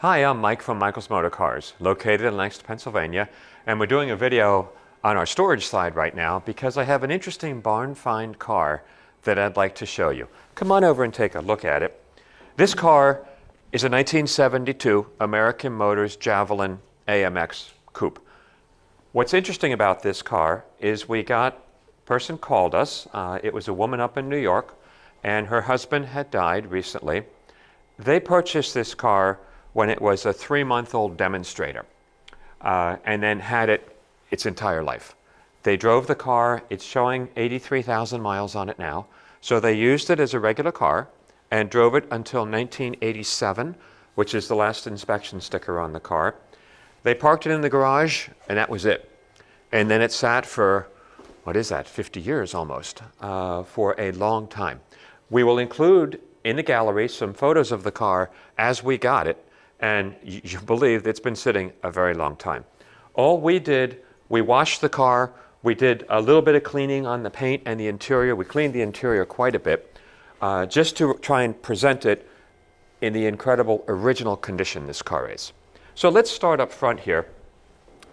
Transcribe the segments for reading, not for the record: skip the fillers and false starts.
Hi, I'm Mike from Michael's Motor Cars, located in Lancaster, Pennsylvania, and we're doing a video on our storage side right now because I have an interesting barn find car that I'd like to show you. Come on over and take a look at it. This car is a 1972 American Motors Javelin AMX coupe. What's interesting about this car is a person called us. It was a woman up in New York, and her husband had died recently. They purchased this car when it was a 3-month-old demonstrator, and then had it its entire life. They drove the car. It's showing 83,000 miles on it now. So they used it as a regular car and drove it until 1987, which is the last inspection sticker on the car. They parked it in the garage, and that was it. And then it sat for, 50 years almost, for a long time. We will include in the gallery some photos of the car as we got it, and you believe it's been sitting a very long time. All we did, we washed the car, we did a little bit of cleaning on the paint and the interior. We cleaned the interior quite a bit, just to try and present it in the incredible original condition this car is. So let's start up front here.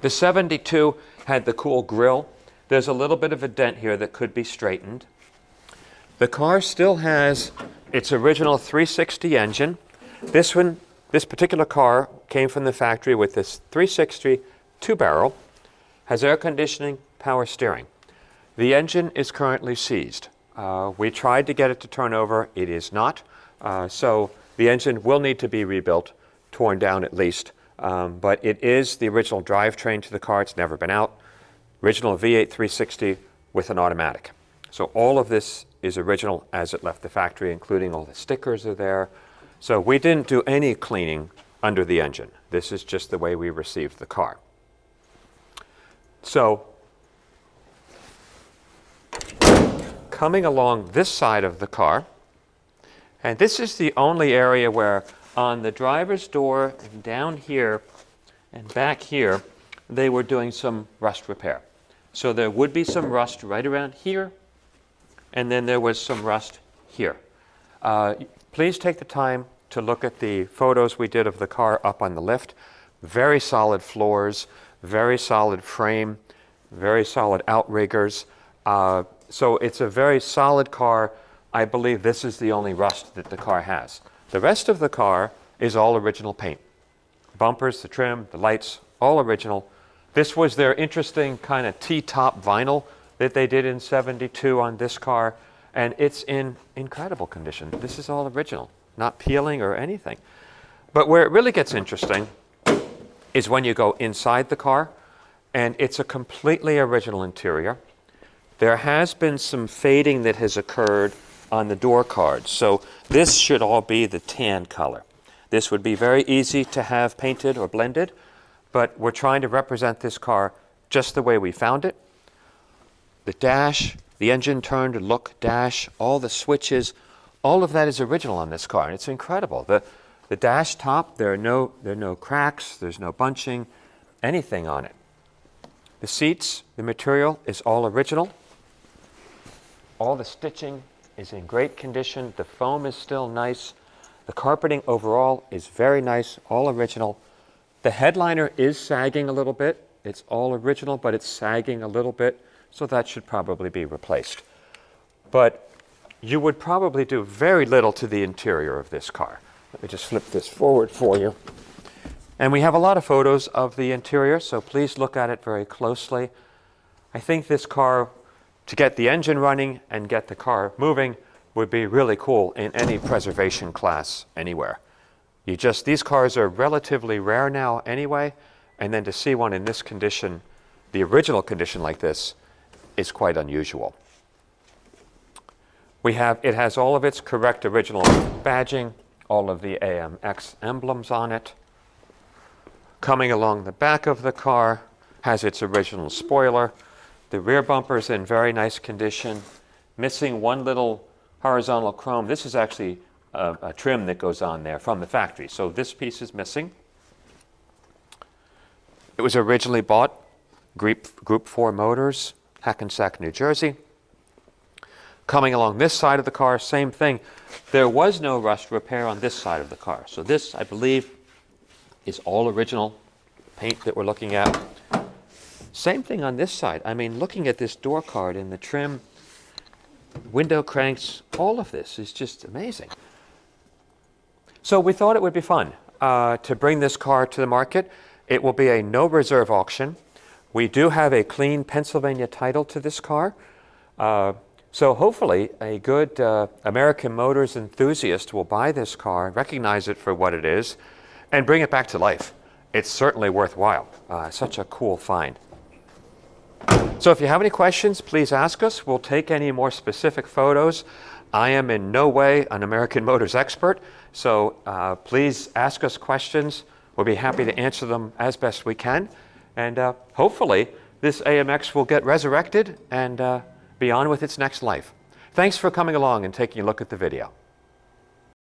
The 72 had the cool grille. There's a little bit of a dent here that could be straightened. The car still has its original 360 engine. This particular car came from the factory with this 360 two-barrel, has air conditioning, power steering. The engine is currently seized. We tried to get it to turn over. It is not. So the engine will need to be rebuilt, torn down at least. But it is the original drivetrain to the car. It's never been out. Original V8 360 with an automatic. So all of this is original as it left the factory, including all the stickers are there. So we didn't do any cleaning under the engine. This is just the way we received the car. So coming along this side of the car, and this is the only area where on the driver's door and down here and back here, they were doing some rust repair. So there would be some rust right around here, and then there was some rust here. Please take the time to look at the photos we did of the car up on the lift. Very solid floors, very solid frame, very solid outriggers. So it's a very solid car. I believe this is the only rust that the car has. The rest of the car is all original paint. Bumpers, the trim, the lights, all original. This was their interesting kind of T-top vinyl that they did in 72 on this car, and it's in incredible condition. This is all original, not peeling or anything. But where it really gets interesting is when you go inside the car, and it's a completely original interior. There has been some fading that has occurred on the door cards, so this should all be the tan color. This would be very easy to have painted or blended, but we're trying to represent this car just the way we found it. The dash, the engine turned look dash, all the switches, all of that is original on this car, and it's incredible. The dash top, there are no cracks, there's no bunching, anything on it. The seats, the material is all original. All the stitching is in great condition. The foam is still nice. The carpeting overall is very nice, all original. The headliner is sagging a little bit. It's all original, but it's sagging a little bit, so that should probably be replaced. But you would probably do very little to the interior of this car. Let me just flip this forward for you. And we have a lot of photos of the interior, so please look at it very closely. I think this car, to get the engine running and get the car moving, would be really cool in any preservation class anywhere. These cars are relatively rare now anyway, and then to see one in this condition, the original condition like this, is quite unusual. It has all of its correct original badging, all of the AMX emblems on it. Coming along the back of the car has its original spoiler. The rear bumper's in very nice condition, missing one little horizontal chrome. This is actually a trim that goes on there from the factory, so this piece is missing. It was originally bought Group 4 Motors, Hackensack, New Jersey. Coming along this side of the car, same thing. There was no rust repair on this side of the car. So this, I believe, is all original paint that we're looking at. Same thing on this side. I mean, looking at this door card and the trim, window cranks, all of this is just amazing. So we thought it would be fun to bring this car to the market. It will be a no reserve auction. We do have a clean Pennsylvania title to this car. So hopefully a good American Motors enthusiast will buy this car, recognize it for what it is, and bring it back to life. It's certainly worthwhile. Such a cool find. So if you have any questions, please ask us. We'll take any more specific photos. I am in no way an American Motors expert, so please ask us questions. We'll be happy to answer them as best we can. And hopefully this AMX will get resurrected and be on with its next life. Thanks for coming along and taking a look at the video.